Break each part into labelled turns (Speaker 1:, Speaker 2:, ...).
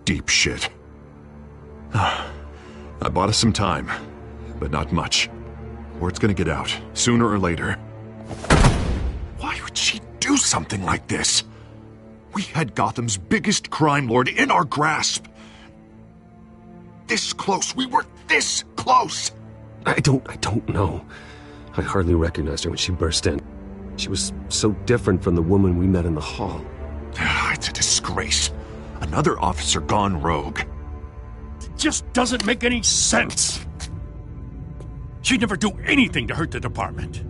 Speaker 1: deep shit. I bought us some time, but not much. Word's gonna get out, sooner or later. Why would she do something like this? We had Gotham's biggest crime lord in our grasp. This close, we were this close!
Speaker 2: I don't know. I hardly recognized her when she burst in. She was so different from the woman we met in the hall.
Speaker 1: It's a disgrace. Another officer gone rogue.
Speaker 3: It just doesn't make any sense. She'd never do anything to hurt the department.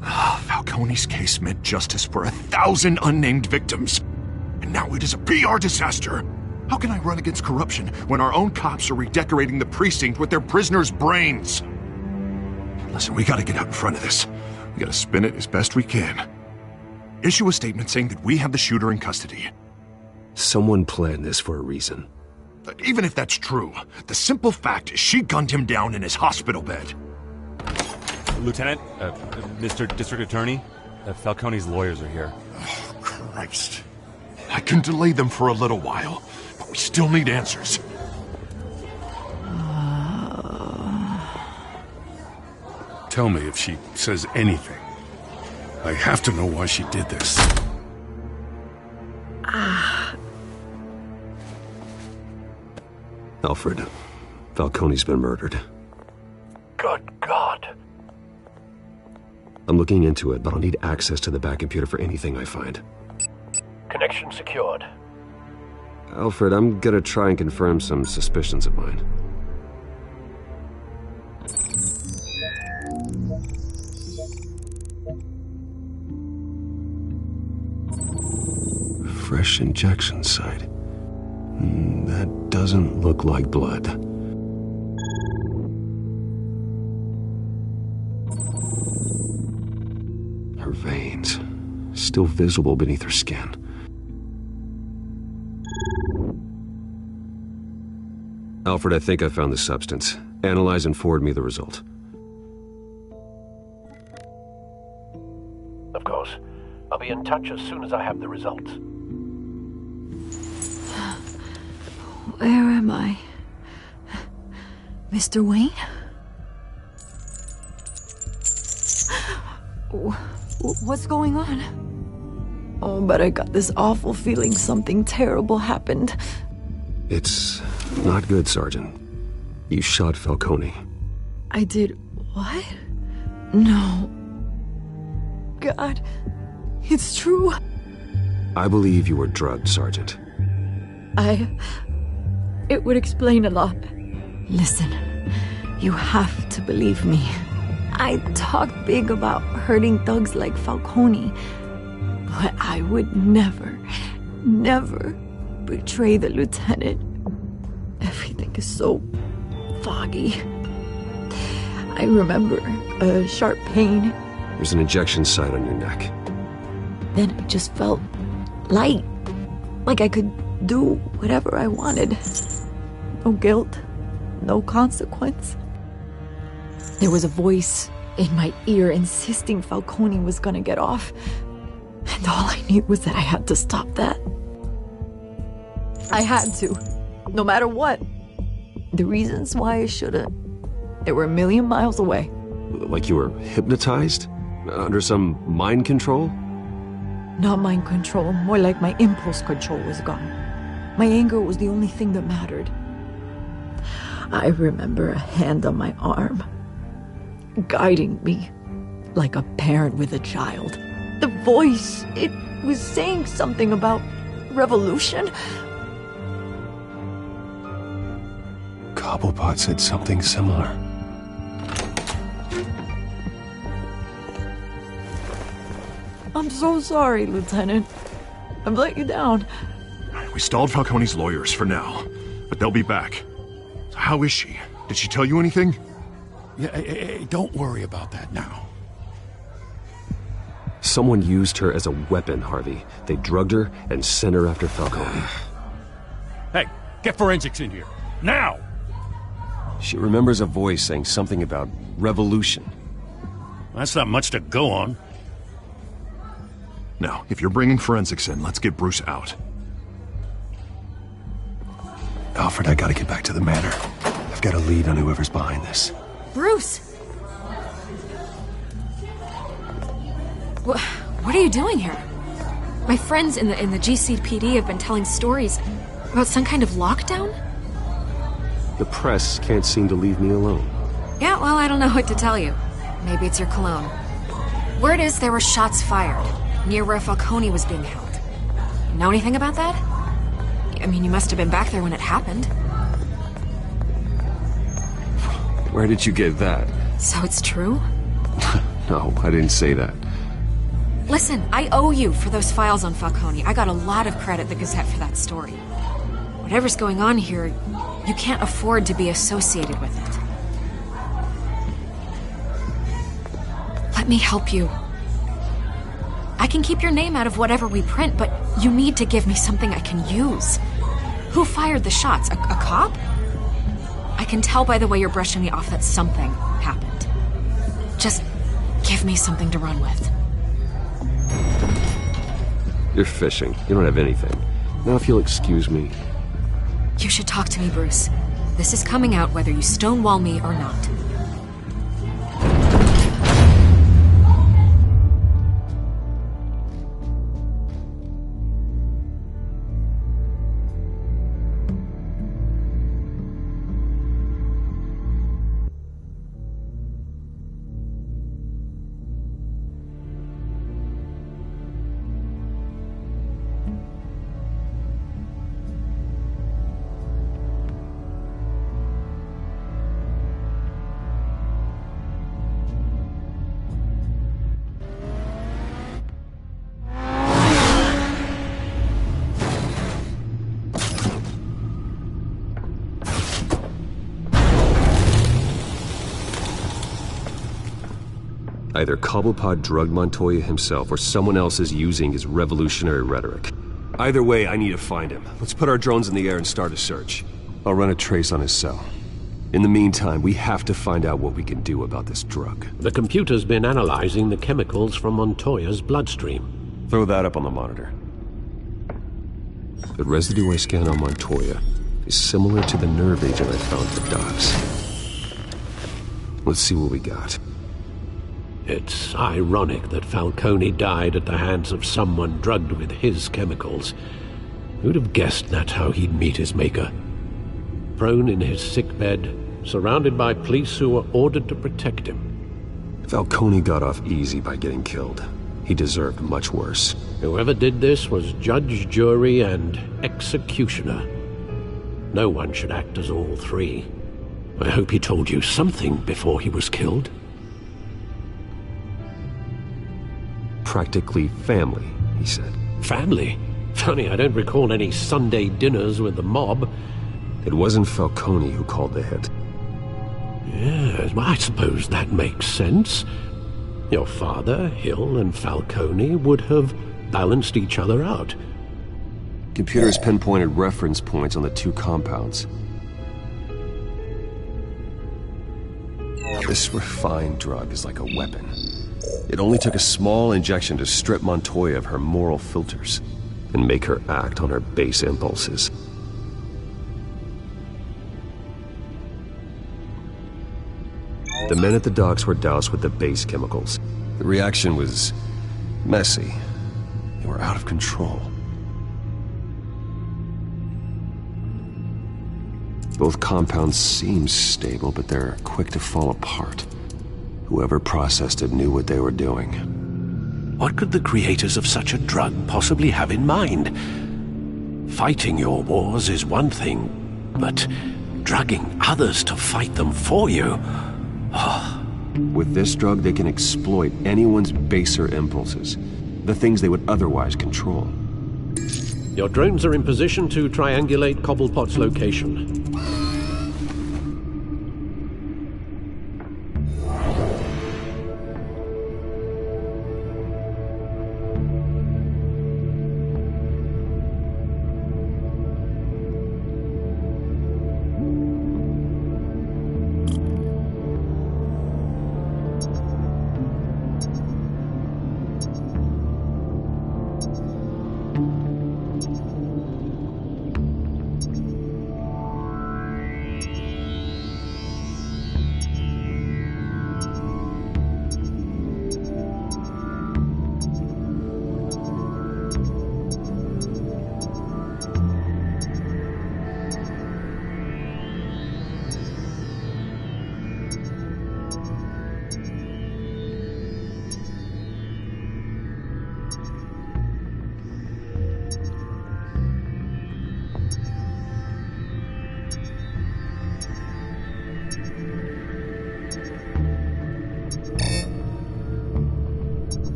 Speaker 1: Falcone's case meant justice for 1,000 unnamed victims. And now it is a PR disaster. How can I run against corruption when our own cops are redecorating the precinct with their prisoners' brains? Listen, we gotta get out in front of this. We gotta spin it as best we can. Issue a statement saying that we have the shooter in custody.
Speaker 2: Someone planned this for a reason.
Speaker 1: Even if that's true, the simple fact is she gunned him down in his hospital bed.
Speaker 4: Lieutenant, Mr. District Attorney, Falcone's lawyers are here.
Speaker 1: Oh, Christ. I can delay them for a little while, but we still need answers.
Speaker 3: Tell me if she says anything. I have to know why she did this.
Speaker 2: Alfred, Falcone's been murdered.
Speaker 3: Good God.
Speaker 2: I'm looking into it, but I'll need access to the back computer for anything I find.
Speaker 5: Connection secured.
Speaker 2: Alfred, I'm gonna try and confirm some suspicions of mine. Fresh injection site. That doesn't look like blood. Her veins, still visible beneath her skin. Alfred, I think I found the substance. Analyze and forward me the result.
Speaker 5: Of course. I'll be in touch as soon as I have the results.
Speaker 6: Where am I? Mr. Wayne? What's going on? Oh, but I got this awful feeling something terrible happened.
Speaker 2: It's not good, Sergeant. You shot Falcone.
Speaker 6: I did what? No. God, it's true.
Speaker 2: I believe you were drugged, Sergeant.
Speaker 6: It would explain a lot. Listen, you have to believe me. I talked big about hurting thugs like Falcone, but I would never betray the lieutenant. Everything is so foggy. I remember a sharp pain.
Speaker 2: There's an injection site on your neck.
Speaker 6: Then I just felt light, like I could do whatever I wanted. No guilt, no consequence. There was a voice in my ear insisting Falcone was gonna get off. And all I knew was that I had to stop that. I had to, no matter what. The reasons why I shouldn't, they were a million miles away.
Speaker 2: Like you were hypnotized? Under some mind control?
Speaker 6: Not mind control, more like my impulse control was gone. My anger was the only thing that mattered. I remember a hand on my arm, guiding me like a parent with a child. The voice, it was saying something about revolution.
Speaker 2: Cobblepot said something similar.
Speaker 6: I'm so sorry, Lieutenant. I've let you down.
Speaker 1: We stalled Falcone's lawyers for now, but they'll be back. So how is she? Did she tell you anything?
Speaker 3: Yeah, don't worry about that now.
Speaker 2: Someone used her as a weapon, Harvey. They drugged her and sent her after Falcone.
Speaker 3: Hey, get forensics in here. Now!
Speaker 2: She remembers a voice saying something about revolution.
Speaker 3: That's not much to go on.
Speaker 1: Now, if you're bringing forensics in, let's get Bruce out.
Speaker 2: Alfred, I gotta get back to the manor. I've got a lead on whoever's behind this.
Speaker 7: Bruce! What are you doing here? My friends in the GCPD have been telling stories about some kind of lockdown?
Speaker 2: The press can't seem to leave me alone.
Speaker 7: Yeah, well, I don't know what to tell you. Maybe it's your cologne. Word is there were shots fired near where Falcone was being held. Know anything about that? I mean, you must have been back there when it happened.
Speaker 2: Where did you get that?
Speaker 7: So it's true?
Speaker 2: No, I didn't say that.
Speaker 7: Listen, I owe you for those files on Falcone. I got a lot of credit at the Gazette for that story. Whatever's going on here, you can't afford to be associated with it. Let me help you. I can keep your name out of whatever we print, but you need to give me something I can use. Who fired the shots? A cop? I can tell by the way you're brushing me off that something happened. Just give me something to run with.
Speaker 2: You're fishing. You don't have anything. Now if you'll excuse me.
Speaker 7: You should talk to me, Bruce. This is coming out whether you stonewall me or not.
Speaker 2: Either Cobblepot drugged Montoya himself or someone else is using his revolutionary rhetoric. Either way, I need to find him. Let's put our drones in the air and start a search. I'll run a trace on his cell. In the meantime, we have to find out what we can do about this drug.
Speaker 8: The computer's been analyzing the chemicals from Montoya's bloodstream.
Speaker 2: Throw that up on the monitor. The residue I scanned on Montoya is similar to the nerve agent I found for Docs. Let's see what we got.
Speaker 8: It's ironic that Falcone died at the hands of someone drugged with his chemicals. Who'd have guessed that's how he'd meet his maker? Prone in his sickbed, surrounded by police who were ordered to protect him.
Speaker 2: Falcone got off easy by getting killed. He deserved much worse.
Speaker 8: Whoever did this was judge, jury, and executioner. No one should act as all three. I hope he told you something before he was killed.
Speaker 2: Practically family, he said.
Speaker 8: Family? Funny, I don't recall any Sunday dinners with the mob.
Speaker 2: It wasn't Falcone who called the hit.
Speaker 8: Yes, well, I suppose that makes sense. Your father, Hill, and Falcone would have balanced each other out.
Speaker 2: Computers pinpointed reference points on the two compounds. This refined drug is like a weapon. It only took a small injection to strip Montoya of her moral filters and make her act on her base impulses. The men at the docks were doused with the base chemicals. The reaction was messy. They were out of control. Both compounds seem stable, but they're quick to fall apart. Whoever processed it knew what they were doing.
Speaker 8: What could the creators of such a drug possibly have in mind? Fighting your wars is one thing, but drugging others to fight them for you? Oh.
Speaker 2: With this drug, they can exploit anyone's baser impulses, the things they would otherwise control.
Speaker 8: Your drones are in position to triangulate Cobblepot's location.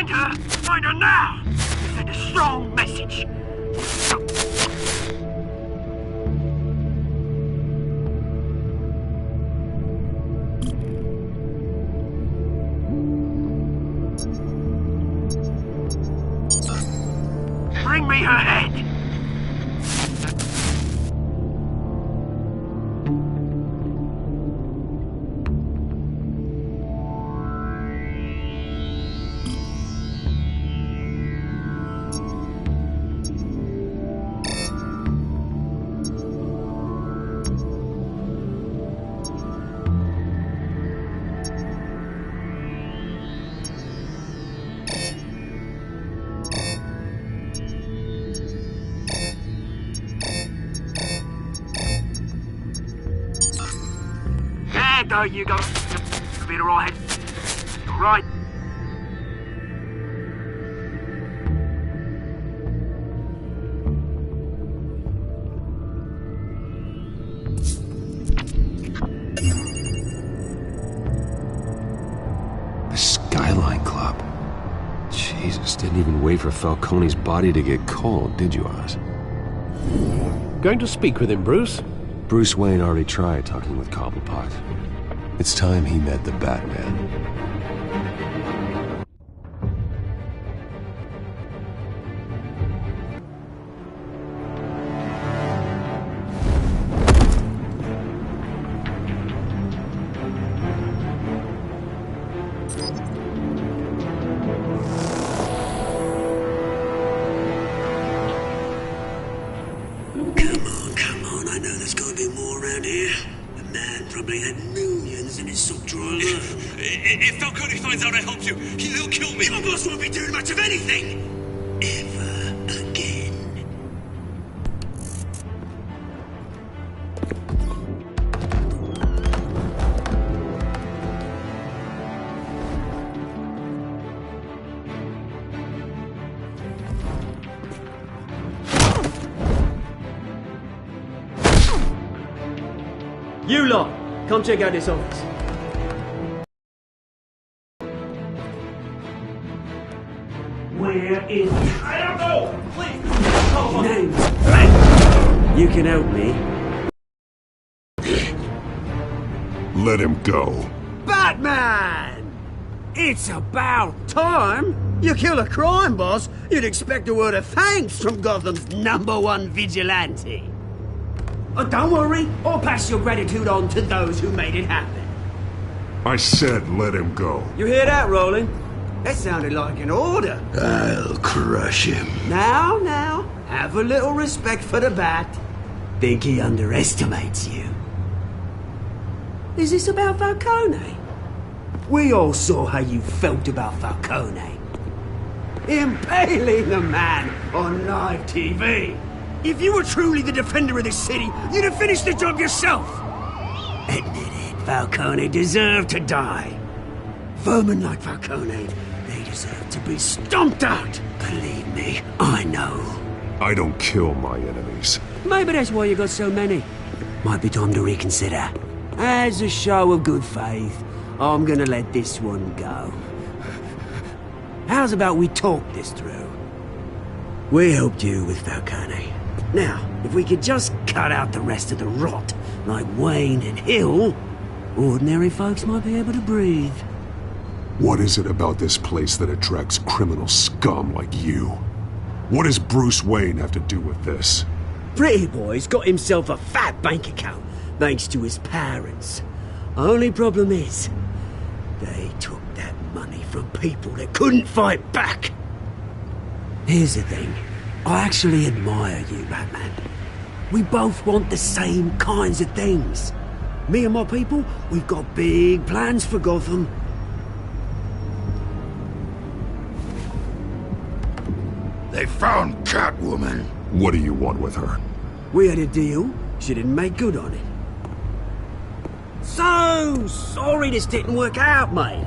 Speaker 9: Find her! Find her now! Send a strong message. Bring me her head! There you go. Be the right head. Right.
Speaker 2: The Skyline Club. Jesus, didn't even wait for Falcone's body to get cold, did you, Oz?
Speaker 8: Going to speak with him, Bruce?
Speaker 2: Bruce Wayne already tried talking with Cobblepot. It's time he met the Batman.
Speaker 10: Come on, I know there's gotta be more around here. The man probably had millions in his sock drawer alone.
Speaker 11: If Falcone finds out I helped you, he'll kill me.
Speaker 10: Your boss won't be doing much of anything! Ever again.
Speaker 12: You lot, come check out this office.
Speaker 10: Where is...
Speaker 11: I don't know! Please!
Speaker 10: Name's Blank. You can help me.
Speaker 1: Let him go.
Speaker 9: Batman! It's about time! You kill a crime boss, you'd expect a word of thanks from Gotham's #1 vigilante. Oh, don't worry, I'll pass your gratitude on to those who made it happen.
Speaker 1: I said let him go.
Speaker 9: You hear that, Roland? That sounded like an order.
Speaker 10: I'll crush him.
Speaker 9: Now, have a little respect for the Bat. Think he underestimates you. Is this about Falcone? We all saw how you felt about Falcone. Impaling the man on live TV. If you were truly the defender of this city, you'd have finished the job yourself. Admit it, Falcone deserved to die. Vermin like Falcone, they deserve to be stomped out. Believe me, I know.
Speaker 1: I don't kill my enemies.
Speaker 9: Maybe that's why you got so many. Might be time to reconsider. As a show of good faith, I'm gonna let this one go. How's about we talk this through? We helped you with Falcone. Now, if we could just cut out the rest of the rot, like Wayne and Hill, ordinary folks might be able to breathe.
Speaker 1: What is it about this place that attracts criminal scum like you? What does Bruce Wayne have to do with this?
Speaker 9: Pretty Boy's got himself a fat bank account, thanks to his parents. Only problem is, they took that money from people that couldn't fight back. Here's the thing. I actually admire you, Batman. We both want the same kinds of things. Me and my people, we've got big plans for Gotham.
Speaker 1: They found Catwoman. What do you want with her?
Speaker 9: We had a deal. She didn't make good on it. So sorry this didn't work out, mate.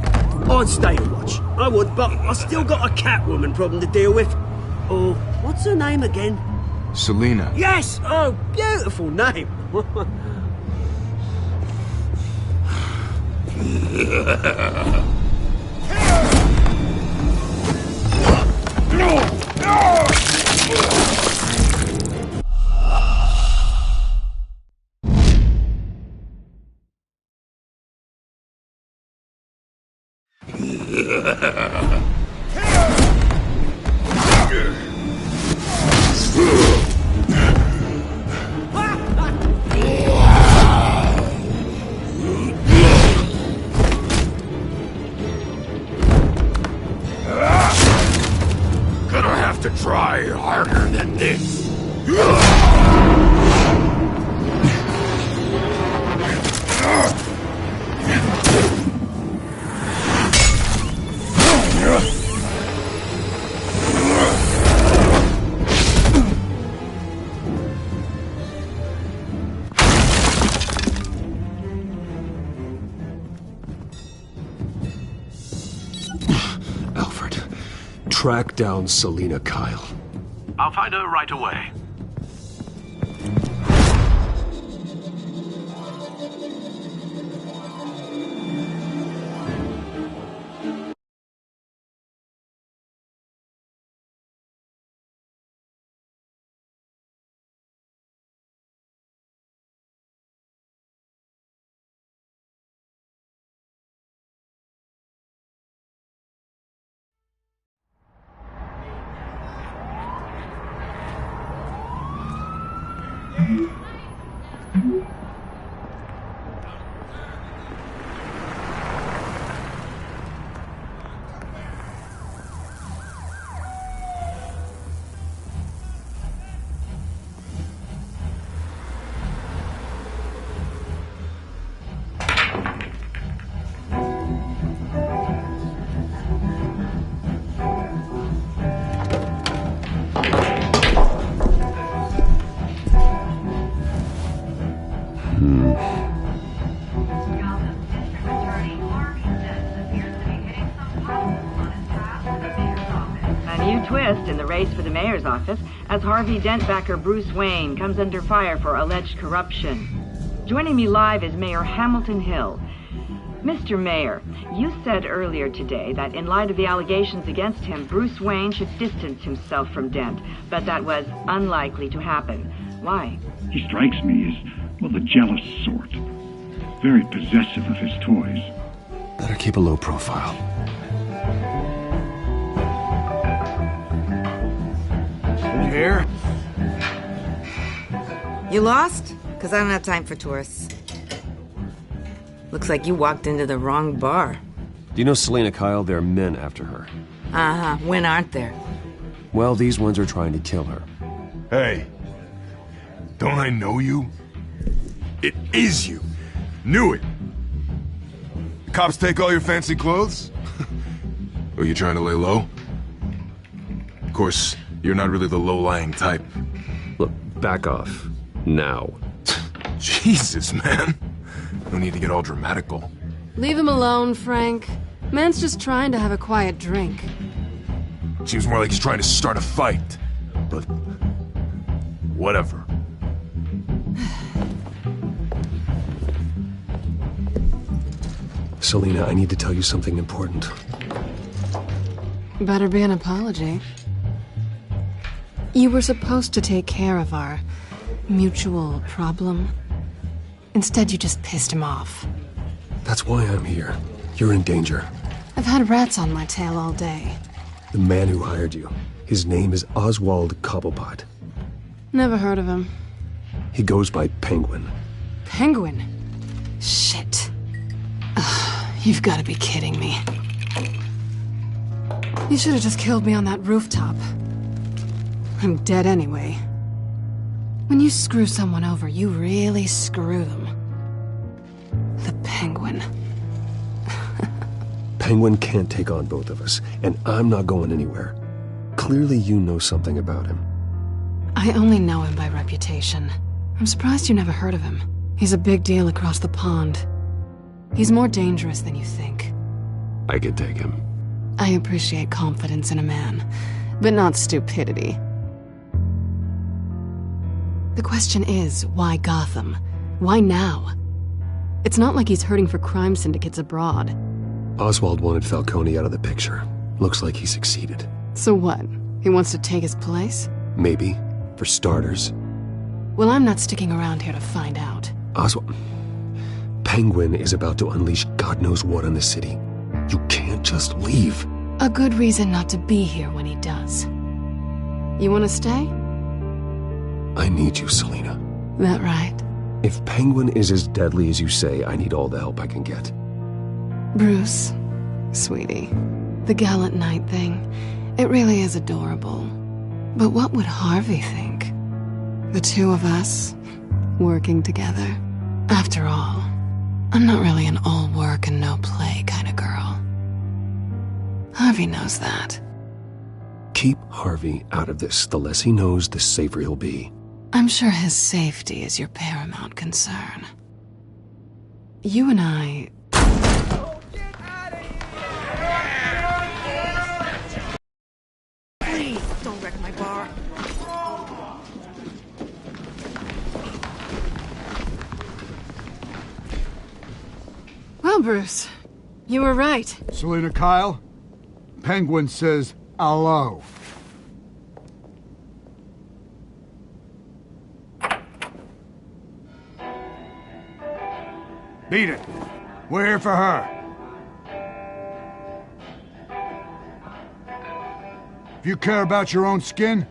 Speaker 9: I'd stay to watch. I would, but I still got a Catwoman problem to deal with. Oh, what's her name again?
Speaker 1: Selina.
Speaker 9: Yes! Oh, beautiful name.
Speaker 1: Gonna have to try harder than this.
Speaker 2: Alfred, track down Selina Kyle.
Speaker 8: I'll find her right away.
Speaker 13: Twist in the race for the mayor's office as Harvey Dent backer Bruce Wayne comes under fire for alleged corruption. Joining me live is Mayor Hamilton Hill. Mr. Mayor, you said earlier today that in light of the allegations against him, Bruce Wayne should distance himself from Dent, but that was unlikely to happen. Why?
Speaker 14: He strikes me as, well, the jealous sort. Very possessive of his toys.
Speaker 2: Better keep a low profile.
Speaker 15: Here?
Speaker 16: You lost? Because I don't have time for tourists. Looks like you walked into the wrong bar.
Speaker 2: Do you know Selina Kyle? There are men after her.
Speaker 16: Uh-huh. When aren't there?
Speaker 2: Well, these ones are trying to kill her.
Speaker 1: Hey, don't I know you? It is you. Knew it. The cops take all your fancy clothes? Are you trying to lay low? Of course, you're not really the low-lying type.
Speaker 2: Look, back off. Now.
Speaker 1: Jesus, man. No need to get all dramatical.
Speaker 17: Leave him alone, Frank. Man's just trying to have a quiet drink.
Speaker 1: Seems more like he's trying to start a fight. But... whatever.
Speaker 2: Selina, I need to tell you something important.
Speaker 17: Better be an apology. You were supposed to take care of our mutual problem. Instead, you just pissed him off.
Speaker 2: That's why I'm here. You're in danger.
Speaker 17: I've had rats on my tail all day.
Speaker 2: The man who hired you. His name is Oswald Cobblepot.
Speaker 17: Never heard of him.
Speaker 2: He goes by Penguin.
Speaker 17: Penguin? Shit. Ugh, you've got to be kidding me. You should have just killed me on that rooftop. I'm dead anyway. When you screw someone over, you really screw them. The Penguin.
Speaker 2: Penguin can't take on both of us, and I'm not going anywhere. Clearly you know something about him.
Speaker 17: I only know him by reputation. I'm surprised you never heard of him. He's a big deal across the pond. He's more dangerous than you think.
Speaker 2: I could take him.
Speaker 17: I appreciate confidence in a man, but not stupidity. The question is, why Gotham? Why now? It's not like he's hurting for crime syndicates abroad.
Speaker 2: Oswald wanted Falcone out of the picture. Looks like he succeeded.
Speaker 17: So what? He wants to take his place?
Speaker 2: Maybe. For starters.
Speaker 17: Well, I'm not sticking around here to find out.
Speaker 2: Oswald, Penguin is about to unleash God knows what on the city. You can't just leave.
Speaker 17: A good reason not to be here when he does. You want to stay?
Speaker 2: I need you, Selina.
Speaker 17: That right?
Speaker 2: If Penguin is as deadly as you say, I need all the help I can get.
Speaker 17: Bruce, sweetie, the gallant knight thing, it really is adorable. But what would Harvey think? The two of us, working together. After all, I'm not really an all work and no play kind of girl. Harvey knows that.
Speaker 2: Keep Harvey out of this. The less he knows, the safer he'll be.
Speaker 17: I'm sure his safety is your paramount concern. You and I...
Speaker 6: Please, don't wreck my bar.
Speaker 17: Well, Bruce, you were right.
Speaker 15: Selina Kyle, Penguin says hello. Beat it. We're here for her. If you care about your own skin,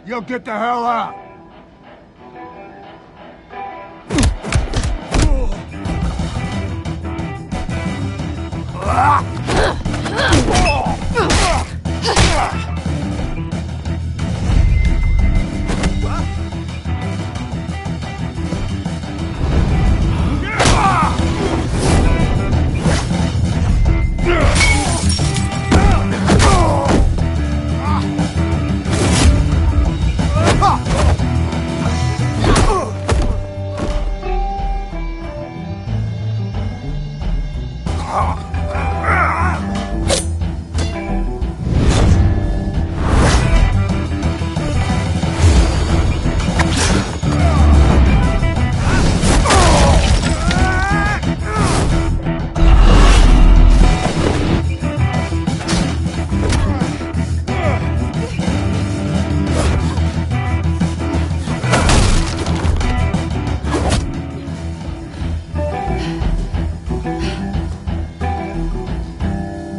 Speaker 15: you'll get the hell out.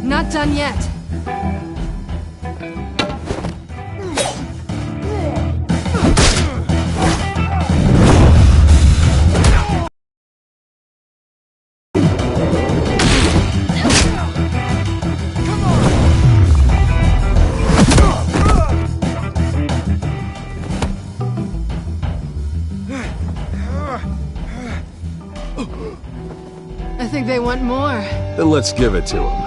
Speaker 17: Not done yet. I think they want more.
Speaker 2: Then let's give it to him.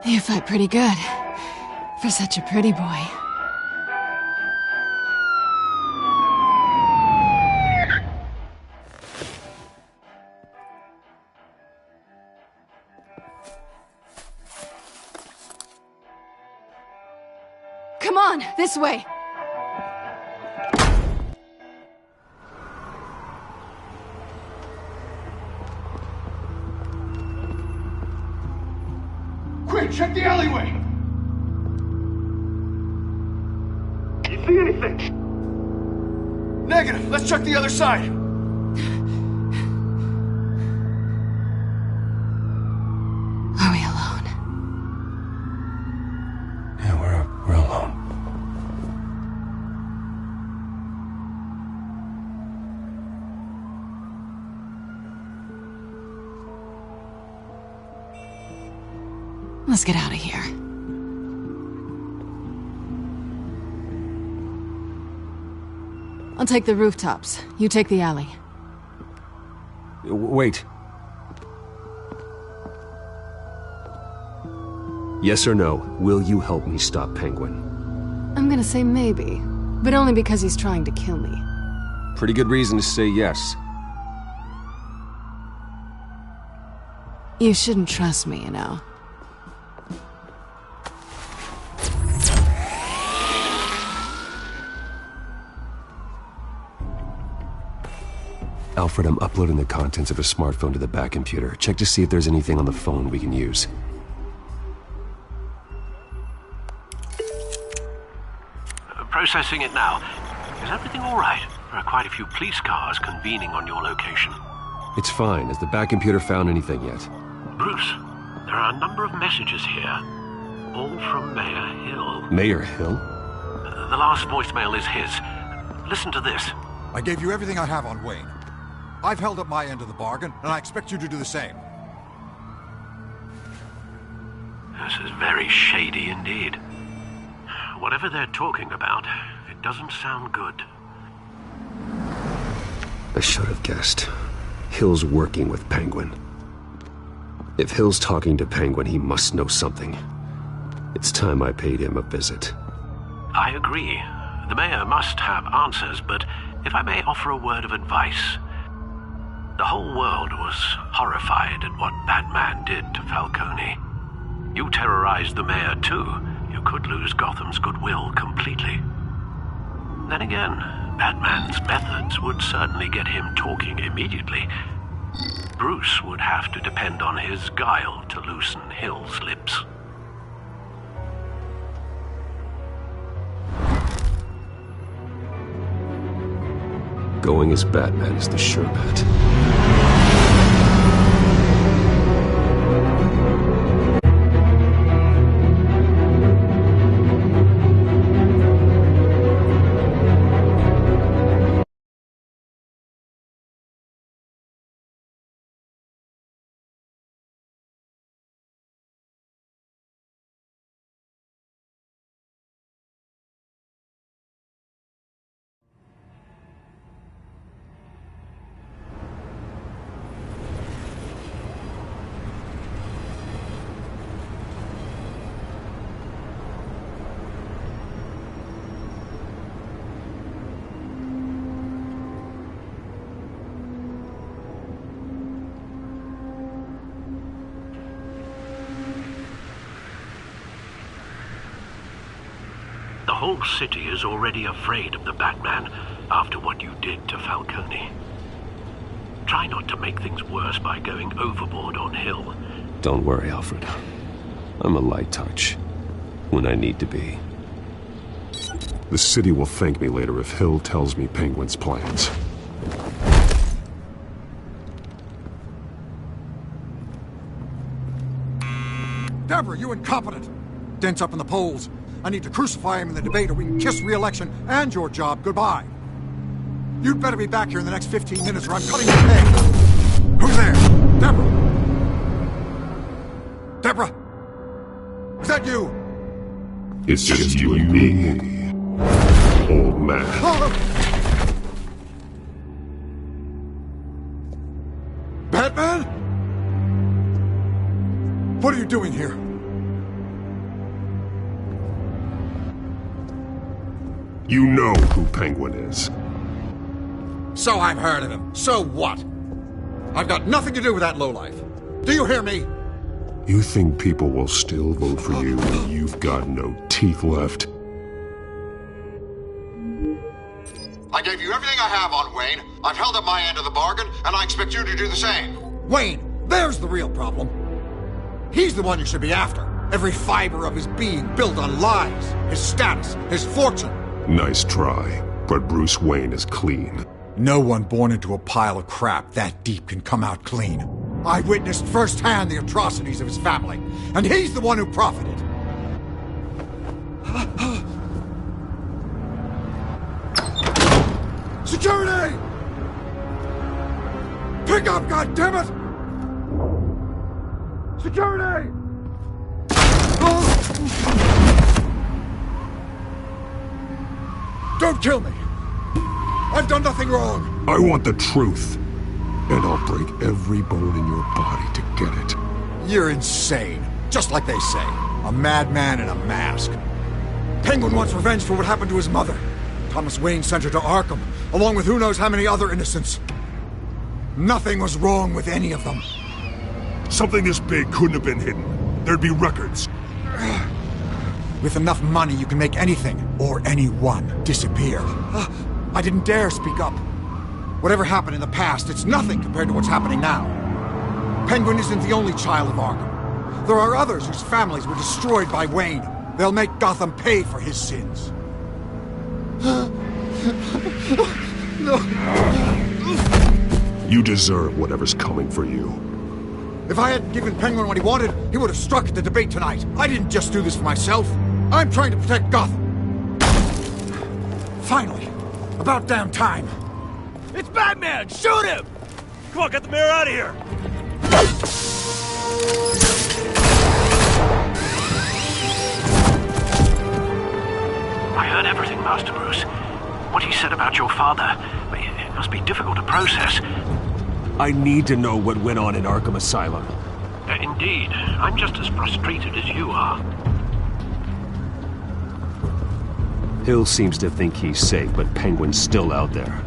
Speaker 17: You fight pretty good. For such a pretty boy. Come on, this way!
Speaker 15: Quick, check the alleyway!
Speaker 1: You see anything? Negative. Let's check the other side.
Speaker 17: Are we alone?
Speaker 2: Yeah, we're alone.
Speaker 17: Let's get out of here. I'll take the rooftops. You take the alley.
Speaker 2: Wait. Yes or no, will you help me stop Penguin?
Speaker 17: I'm gonna say maybe, but only because he's trying to kill me.
Speaker 2: Pretty good reason to say yes.
Speaker 17: You shouldn't trust me, you know.
Speaker 2: Alfred, I'm uploading the contents of a smartphone to the back computer. Check to see if there's anything on the phone we can use.
Speaker 5: Processing it now. Is everything all right? There are quite a few police cars convening on your location.
Speaker 2: It's fine. Has the back computer found anything yet?
Speaker 5: Bruce, there are a number of messages here. All from Mayor Hill.
Speaker 2: Mayor Hill?
Speaker 5: The last voicemail is his. Listen to this.
Speaker 18: I gave you everything I have on Wayne. I've held up my end of the bargain, and I expect you to do the same.
Speaker 5: This is very shady indeed. Whatever they're talking about, it doesn't sound good.
Speaker 2: I should have guessed. Hill's working with Penguin. If Hill's talking to Penguin, he must know something. It's time I paid him a visit.
Speaker 5: I agree. The mayor must have answers, but if I may offer a word of advice. The whole world was horrified at what Batman did to Falcone. You terrorized the mayor too. You could lose Gotham's goodwill completely. Then again, Batman's methods would certainly get him talking immediately. Bruce would have to depend on his guile to loosen Hill's lips.
Speaker 2: Going as Batman is the sure bet.
Speaker 5: The whole city is already afraid of the Batman after what you did to Falcone. Try not to make things worse by going overboard on Hill.
Speaker 2: Don't worry, Alfred. I'm a light touch. When I need to be. The city will thank me later if Hill tells me Penguin's plans.
Speaker 18: Deborah, you incompetent! Dent's up in the polls. I need to crucify him in the debate or we can kiss re-election and your job goodbye. You'd better be back here in the next 15 minutes or I'm cutting your pay. Who's there? Deborah? Deborah? Is that you?
Speaker 2: It's just you and me, old man.
Speaker 18: Batman? What are you doing here?
Speaker 2: You know who Penguin is.
Speaker 18: So I've heard of him. So what? I've got nothing to do with that lowlife. Do you hear me?
Speaker 2: You think people will still vote for you when you've got no teeth left?
Speaker 18: I gave you everything I have on Wayne. I've held up my end of the bargain, and I expect you to do the same. Wayne, there's the real problem. He's the one you should be after. Every fiber of his being built on lies, his status, his fortune.
Speaker 2: Nice try, but Bruce Wayne is clean.
Speaker 18: No one born into a pile of crap that deep can come out clean. I witnessed firsthand the atrocities of his family, and he's the one who profited. Security! Pick up, goddammit! Security! Don't kill me!
Speaker 15: I've done nothing wrong!
Speaker 1: I want the truth. And I'll break every bone in your body to get it.
Speaker 18: You're insane. Just like they say. A madman in a mask.
Speaker 15: Penguin wants revenge for what happened to his mother. Thomas Wayne sent her to Arkham, along with who knows how many other innocents. Nothing was wrong with any of them.
Speaker 1: Something this big couldn't have been hidden. There'd be records.
Speaker 15: With enough money, you can make anything, or anyone, disappear. I didn't dare speak up. Whatever happened in the past, it's nothing compared to what's happening now. Penguin isn't the only child of Arkham. There are others whose families were destroyed by Wayne. They'll make Gotham pay for his sins. No.
Speaker 1: You deserve whatever's coming for you.
Speaker 15: If I hadn't given Penguin what he wanted, he would have struck at the debate tonight. I didn't just do this for myself. I'm trying to protect Gotham. Finally. About damn time.
Speaker 3: It's Batman! Shoot him! Come on, get the mayor out of here!
Speaker 5: I heard everything, Master Bruce. What he said about your father, it must be difficult to process.
Speaker 2: I need to know what went on in Arkham Asylum.
Speaker 5: Indeed. I'm just as frustrated as you are.
Speaker 2: Hill seems to think he's safe, but Penguin's still out there.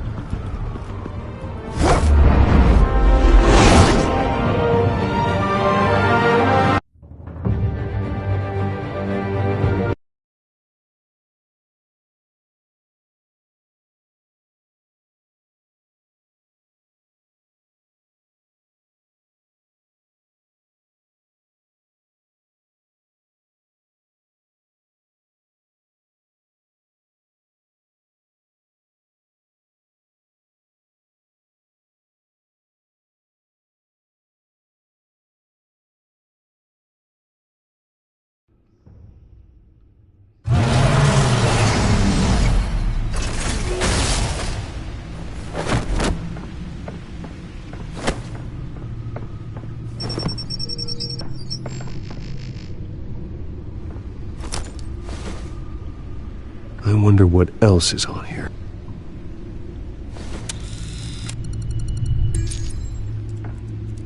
Speaker 2: I wonder what else is on here.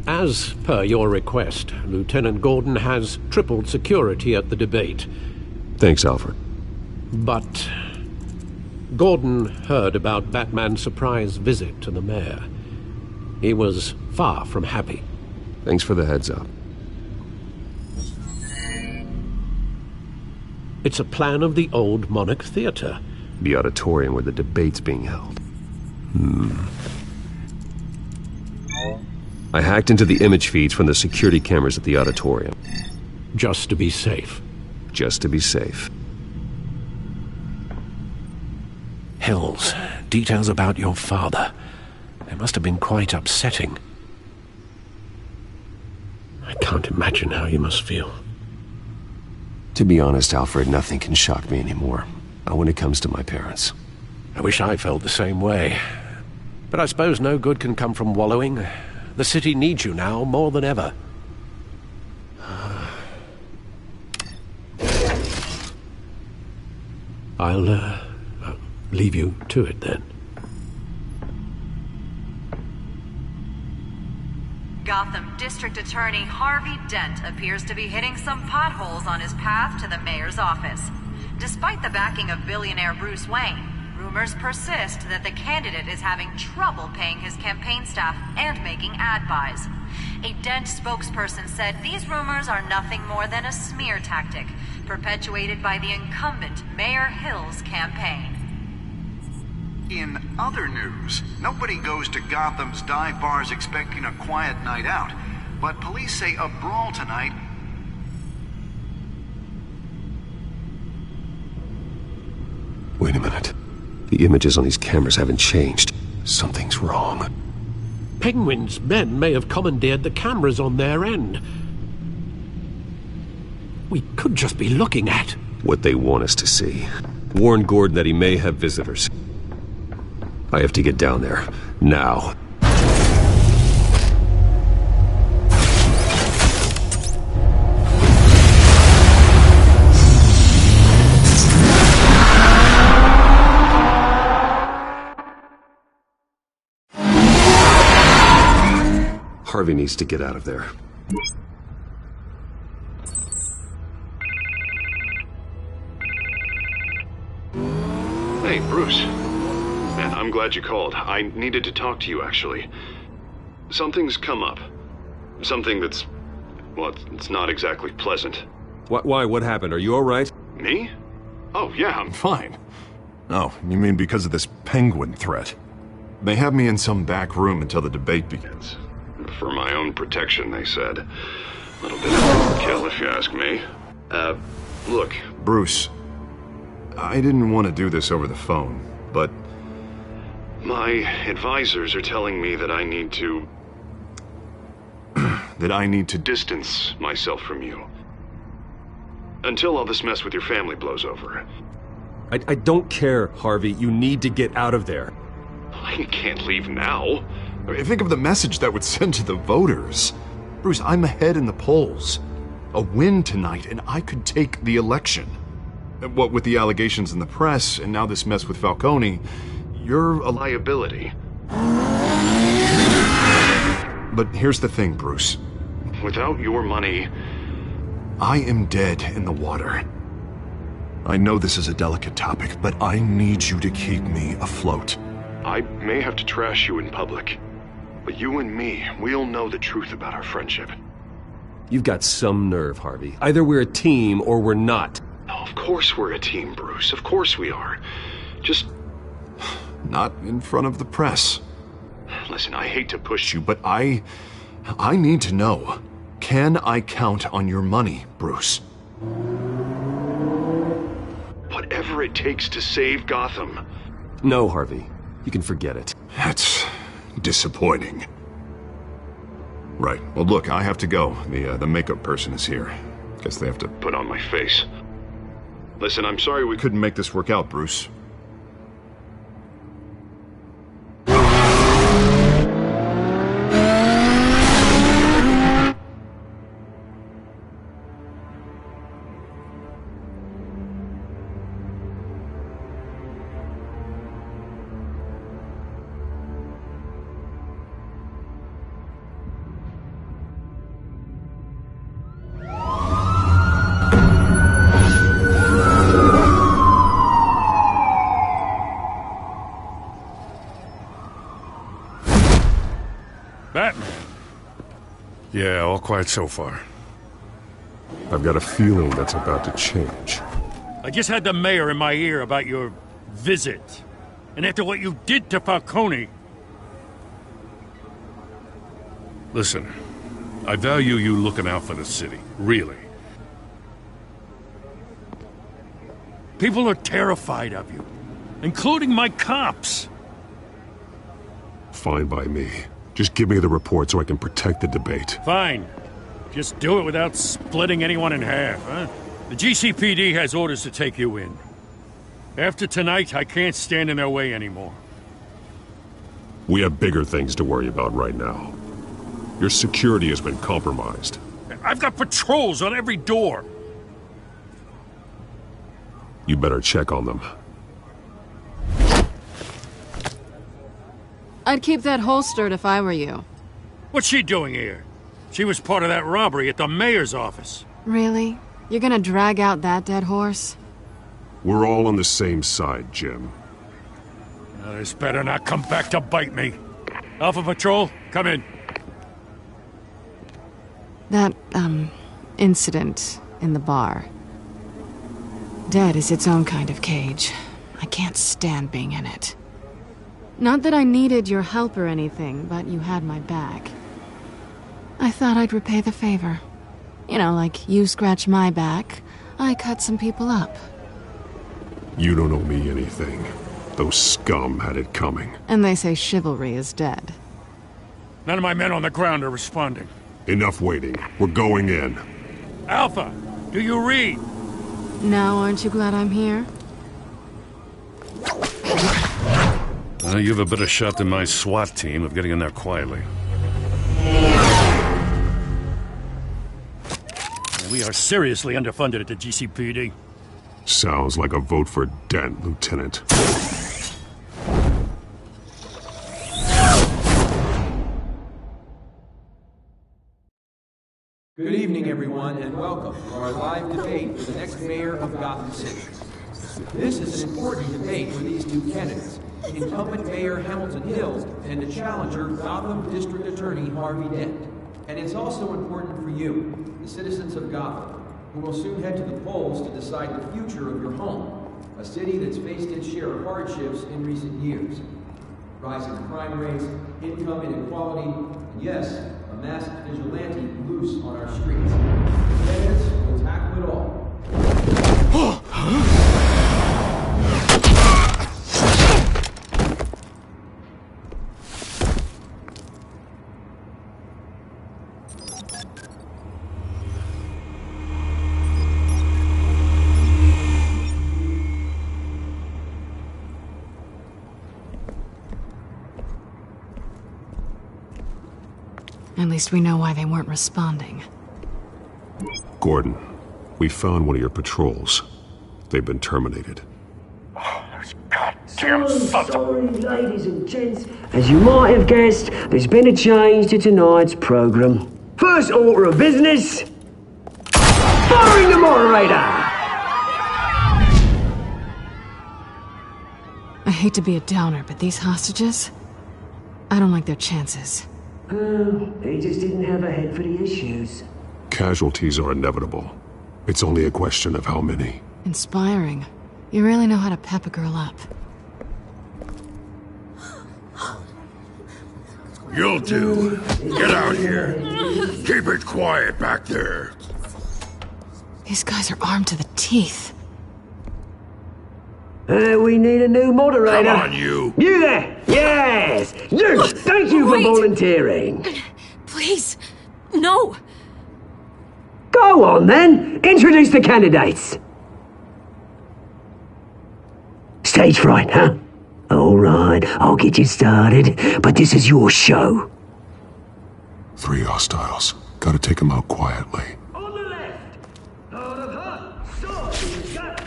Speaker 8: As per your request, Lieutenant Gordon has tripled security at the debate.
Speaker 2: Thanks, Alfred.
Speaker 8: But Gordon heard about Batman's surprise visit to the mayor. He was far from happy.
Speaker 2: Thanks for the heads up.
Speaker 8: It's a plan of the old Monarch Theatre.
Speaker 2: The auditorium where the debate's being held. I hacked into the image feeds from the security cameras at the auditorium.
Speaker 8: Just to be safe.
Speaker 2: Just to be safe.
Speaker 8: Hills, details about your father. They must have been quite upsetting. I can't imagine how you must feel.
Speaker 2: To be honest, Alfred, nothing can shock me anymore. Not when it comes to my parents.
Speaker 8: I wish I felt the same way. But I suppose no good can come from wallowing. The city needs you now more than ever. I'll leave you to it then.
Speaker 19: Gotham District Attorney Harvey Dent appears to be hitting some potholes on his path to the mayor's office. Despite the backing of billionaire Bruce Wayne, rumors persist that the candidate is having trouble paying his campaign staff and making ad buys. A Dent spokesperson said these rumors are nothing more than a smear tactic, perpetuated by the incumbent Mayor Hill's campaign.
Speaker 20: In other news, nobody goes to Gotham's dive bars expecting a quiet night out, but police say a brawl tonight.
Speaker 2: Wait a minute. The images on these cameras haven't changed. Something's wrong.
Speaker 8: Penguin's men may have commandeered the cameras on their end. We could just be looking at
Speaker 2: what they want us to see. Warn Gordon that he may have visitors. I have to get down there. Now. Harvey needs to get out of there.
Speaker 21: Hey, Bruce. Man, I'm glad you called. I needed to talk to you, actually. Something's come up. Something that's... well, it's not exactly pleasant.
Speaker 2: Why? What happened? Are you alright?
Speaker 21: Me? Oh, yeah, I'm fine.
Speaker 1: Oh, you mean because of this penguin threat? They have me in some back room until the debate begins.
Speaker 21: For my own protection, they said. A little bit of overkill, if you ask me. Look.
Speaker 1: Bruce, I didn't want to do this over the phone, but...
Speaker 21: my advisors are telling me that I need to...
Speaker 1: that I need to
Speaker 21: distance myself from you. Until all this mess with your family blows over.
Speaker 2: I don't care, Harvey. You need to get out of there.
Speaker 21: I can't leave now.
Speaker 1: I mean, think of the message that would send to the voters. Bruce, I'm ahead in the polls. A win tonight, and I could take the election. What with the allegations in the press, and now this mess with Falcone, you're a liability. But here's the thing, Bruce.
Speaker 21: Without your money...
Speaker 1: I am dead in the water. I know this is a delicate topic, but I need you to keep me afloat.
Speaker 21: I may have to trash you in public, but you and me, we'll know the truth about our friendship.
Speaker 2: You've got some nerve, Harvey. Either we're a team or we're not.
Speaker 21: No, of course we're a team, Bruce. Of course we are. Just...
Speaker 1: not in front of the press.
Speaker 21: Listen, I hate to push you,
Speaker 1: but I need to know. Can I count on your money, Bruce?
Speaker 21: Whatever it takes to save Gotham.
Speaker 2: No, Harvey. You can forget it.
Speaker 1: That's disappointing. Right. Well, look, I have to go. The makeup person is here. Guess they have to
Speaker 21: put on my face. Listen, I'm sorry we
Speaker 1: couldn't make this work out, Bruce.
Speaker 3: Batman. Yeah, all quiet so far.
Speaker 2: I've got a feeling that's about to change.
Speaker 3: I just had the mayor in my ear about your visit. And after what you did to Falcone... Listen, I value you looking out for the city. Really. People are terrified of you. Including my cops.
Speaker 2: Fine by me. Just give me the report so I can protect the debate.
Speaker 3: Fine. Just do it without splitting anyone in half, huh? The GCPD has orders to take you in. After tonight, I can't stand in their way anymore.
Speaker 2: We have bigger things to worry about right now. Your security has been compromised.
Speaker 3: I've got patrols on every door.
Speaker 2: You better check on them.
Speaker 17: I'd keep that holstered if I were you.
Speaker 3: What's she doing here? She was part of that robbery at the mayor's office.
Speaker 17: Really? You're gonna drag out that dead horse?
Speaker 2: We're all on the same side, Jim.
Speaker 3: Now, this better not come back to bite me. Alpha Patrol, come in.
Speaker 17: That, incident in the bar. Dead is its own kind of cage. I can't stand being in it. Not that I needed your help or anything, but you had my back. I thought I'd repay the favor. You know, like you scratch my back, I cut some people up.
Speaker 2: You don't owe me anything. Those scum had it coming.
Speaker 17: And they say chivalry is dead.
Speaker 3: None of my men on the ground are responding.
Speaker 2: Enough waiting. We're going in.
Speaker 3: Alpha, do you read?
Speaker 17: Now aren't you glad I'm here?
Speaker 3: You have a better shot than my SWAT team of getting in there quietly. We are seriously underfunded at the GCPD.
Speaker 2: Sounds like a vote for Dent, Lieutenant.
Speaker 4: Good evening, everyone, and welcome to our live debate for the next mayor of Gotham City. This is an important debate for these two candidates, incumbent Mayor Hamilton Hill and the challenger Gotham District Attorney Harvey Dent. And it's also important for you, the citizens of Gotham, who will soon head to the polls to decide the future of your home, a city that's faced its share of hardships in recent years. Rising crime rates, income inequality, and yes, a masked vigilante loose on our streets. Candidates will tackle it all.
Speaker 17: At least we know why they weren't responding.
Speaker 2: Gordon, we found one of your patrols. They've been terminated.
Speaker 9: So sorry, ladies and gents. As you might have guessed, there's been a change to tonight's program. First order of business, firing the moderator!
Speaker 17: I hate to be a downer, but these hostages, I don't like their chances.
Speaker 9: They just didn't have a head for the issues.
Speaker 2: Casualties are inevitable. It's only a question of how many.
Speaker 17: Inspiring. You really know how to pep a girl up.
Speaker 3: You'll do. Get out here. Keep it quiet back there.
Speaker 17: These guys are armed to the teeth.
Speaker 9: We need a new moderator.
Speaker 3: Come on, you.
Speaker 9: You there! Yes! You! Thank you for volunteering.
Speaker 7: Please, no.
Speaker 9: Go on, then. Introduce the candidates. Stage fright, huh? All right, I'll get you started, but this is your show.
Speaker 2: 3 hostiles. Gotta take them out quietly.
Speaker 9: On the left, out of her, sword, got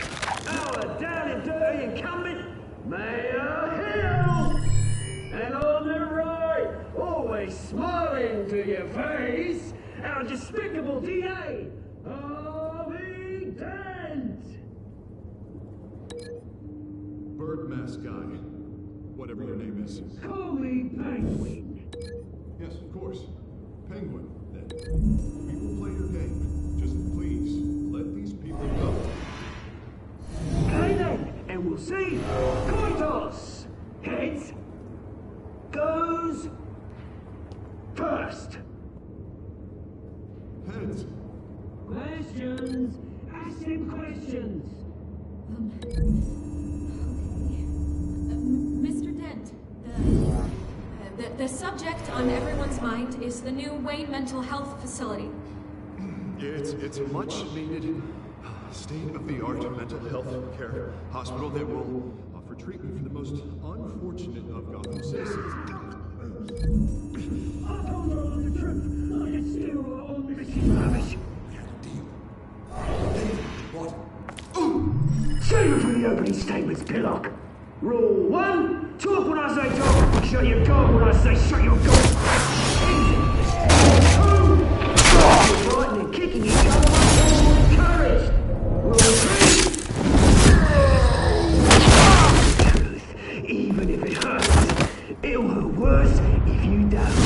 Speaker 9: our down and dirty incumbent, Mayor Hill. And on the right, always smiling to your face, our despicable DA, Harvey Dent.
Speaker 1: Bird mask guy. Whatever your name is.
Speaker 9: Call me Penguin.
Speaker 1: Yes, of course. Penguin, then. We will play your game. Just please, let these people go.
Speaker 9: Okay then, and we'll see. Coin toss. Heads goes first.
Speaker 1: Heads.
Speaker 9: Questions. Ask him questions.
Speaker 7: Mr. Dent, the subject on everyone's mind is the new Wayne Mental Health Facility.
Speaker 1: It's a much-needed, state-of-the-art mental health care hospital that will offer treatment for the most unfortunate of Gotham citizens.
Speaker 9: I told her all the truth. I can steal her own Missy Ravish.
Speaker 15: What?
Speaker 9: Save it for the opening statements, Pillock. Rule 1, talk when I say talk, shut your gob when I say shut your gob. 2, fighting and kicking each other with courage. Rule 3, truth, even if it hurts, it'll hurt worse if you don't.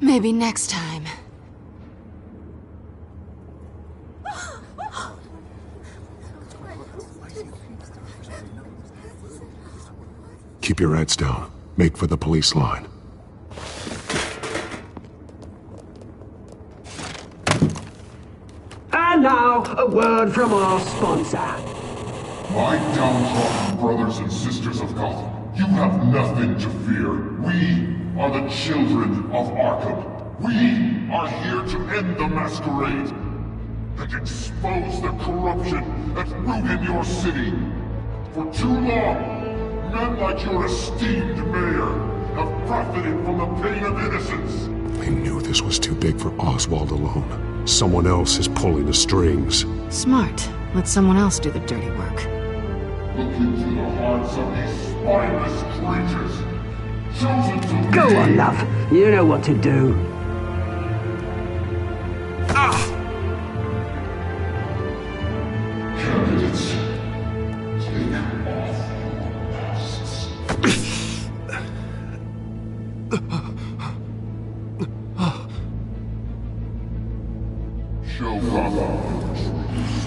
Speaker 17: Maybe next time.
Speaker 2: Keep your heads down. Make for the police line.
Speaker 9: And now, a word from our sponsor.
Speaker 22: My downtrodden brothers and sisters of Gotham, you have nothing to fear. We are the children of Arkham. We are here to end the masquerade and expose the corruption that's rooted your city. For too long, men like your esteemed mayor have profited from the pain of innocence.
Speaker 2: I knew this was too big for Oswald alone. Someone else is pulling the strings.
Speaker 17: Smart. Let someone else do the dirty work.
Speaker 22: Look into the hearts of these spineless creatures. Chosen to
Speaker 9: Go
Speaker 22: lead.
Speaker 9: on, love. You know what to do.
Speaker 22: Candidates, take off your masks. Show Gotham your truth.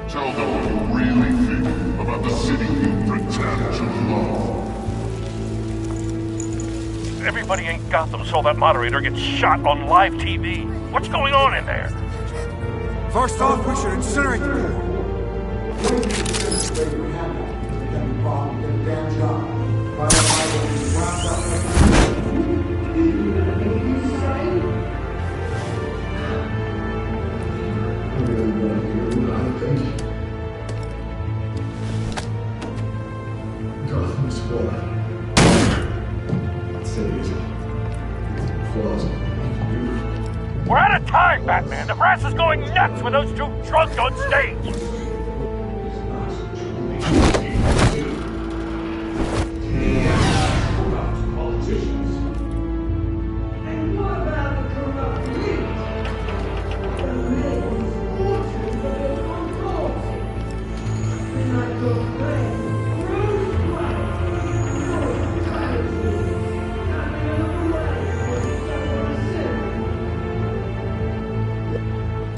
Speaker 22: Tell them what you really think about the city you pretend to love.
Speaker 11: Everybody in Gotham saw that moderator get shot on live TV. What's going on in there?
Speaker 15: First off, we should incinerate the
Speaker 22: Gotham's fallen.
Speaker 11: We're out of time, Batman. The brass is going nuts with those two drunks on stage.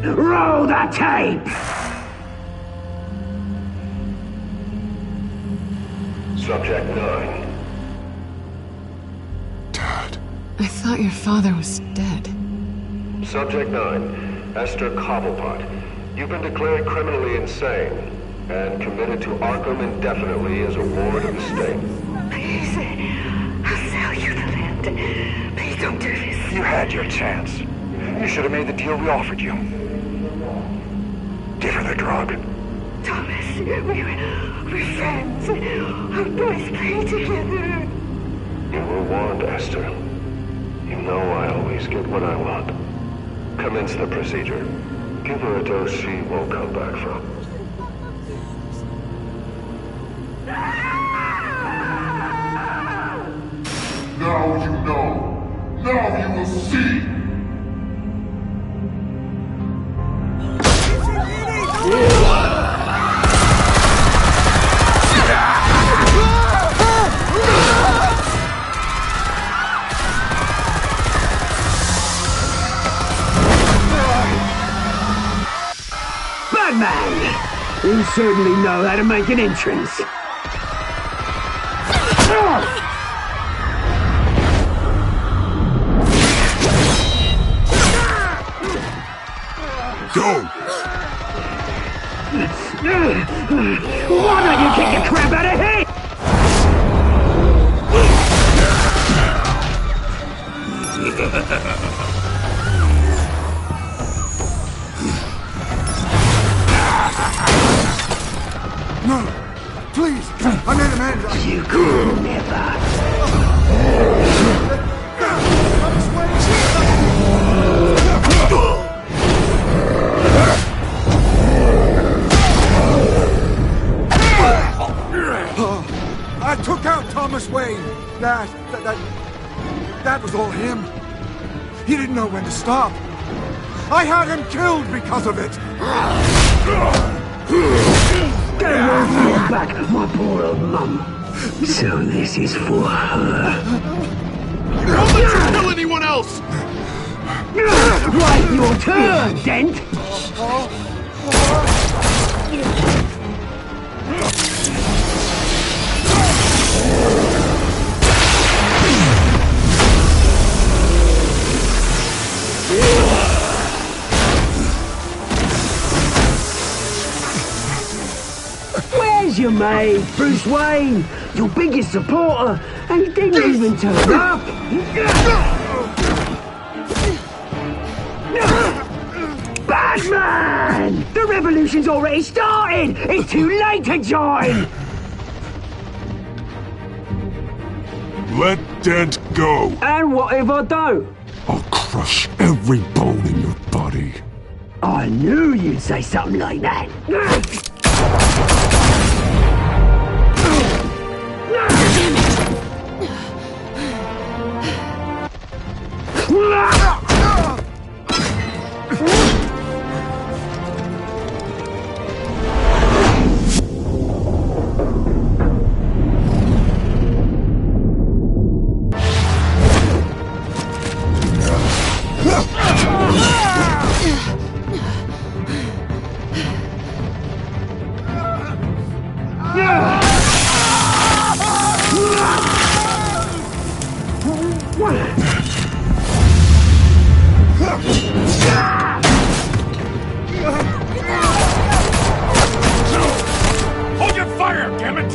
Speaker 9: Roll the tape!
Speaker 5: Subject 9.
Speaker 17: I thought your father was dead.
Speaker 5: Subject 9, Esther Cobblepot. You've been declared criminally insane and committed to Arkham indefinitely as a ward of the state.
Speaker 10: Please, I'll sell you the land. Please don't do this.
Speaker 20: You had your chance. You should have made the deal we offered you. Give her the drug.
Speaker 10: Thomas, we're friends. Our boys play together.
Speaker 5: You were warned, Esther. You know I always get what I want. Commence the procedure. Give her a dose she won't come back from.
Speaker 22: Now you know. Now you will see.
Speaker 9: Batman! You certainly know how to make an entrance.
Speaker 22: Go!
Speaker 9: Why don't you kick the crap out of him?
Speaker 15: No! Please! I made amends!
Speaker 9: You could never!
Speaker 15: I took out Thomas Wayne. That was all him. He didn't know when to stop. I had him killed because of it.
Speaker 9: Don't worry for your back, my poor old mum. So this is for her.
Speaker 22: Don't let you kill anyone else!
Speaker 9: Right, your turn, Dent! Where's your mate, Bruce Wayne? Your biggest supporter, and he didn't even turn up! Batman! The revolution's already started! It's too late to join!
Speaker 1: Let Dent go!
Speaker 9: And what if I don't?
Speaker 1: I'll crush every bone in your body.
Speaker 9: I knew you'd say something like that.
Speaker 3: Hold your fire, damn it!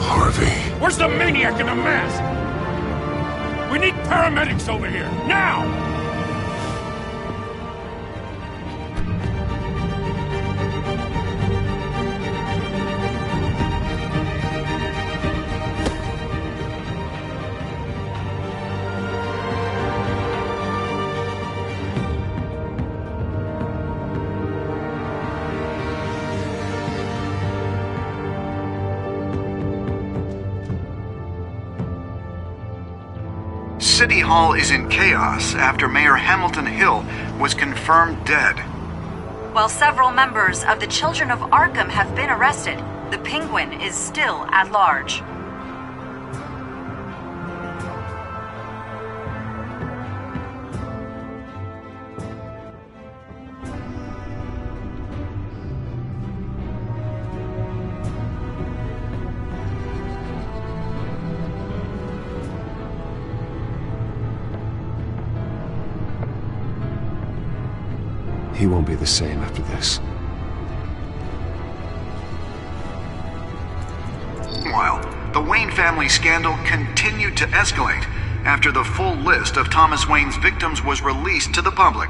Speaker 1: Harvey.
Speaker 3: Where's the maniac in the mask? We need paramedics over here, now!
Speaker 20: City Hall is in chaos after Mayor Hamilton Hill was confirmed dead.
Speaker 19: While several members of the Children of Arkham have been arrested, the Penguin is still at large.
Speaker 2: He won't be the same after this.
Speaker 20: Meanwhile, the Wayne family scandal continued to escalate after the full list of Thomas Wayne's victims was released to the public.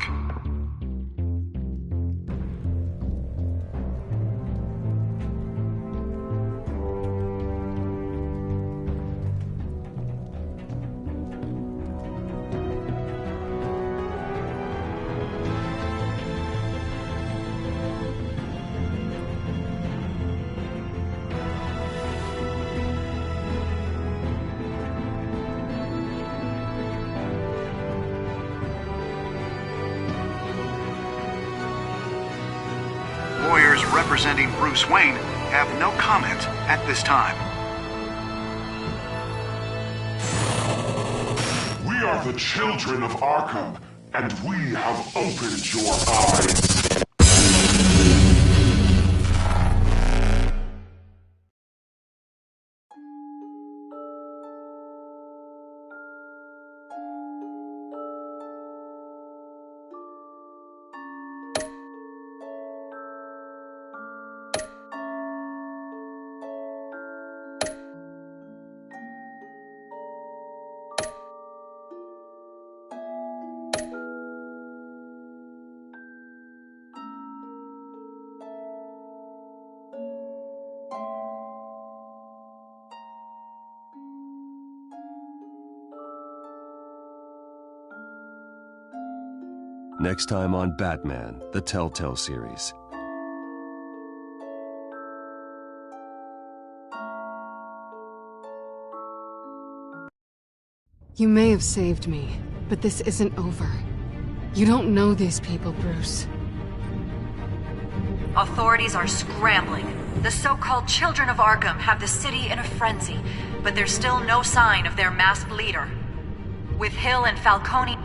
Speaker 20: Lawyers representing Bruce Wayne have no comment at this time.
Speaker 22: We are the children of Arkham, and we have opened your eyes.
Speaker 2: Next time on Batman, the Telltale series.
Speaker 17: You may have saved me, but this isn't over. You don't know these people, Bruce.
Speaker 19: Authorities are scrambling. The so-called Children of Arkham have the city in a frenzy, but there's still no sign of their masked leader. With Hill and Falcone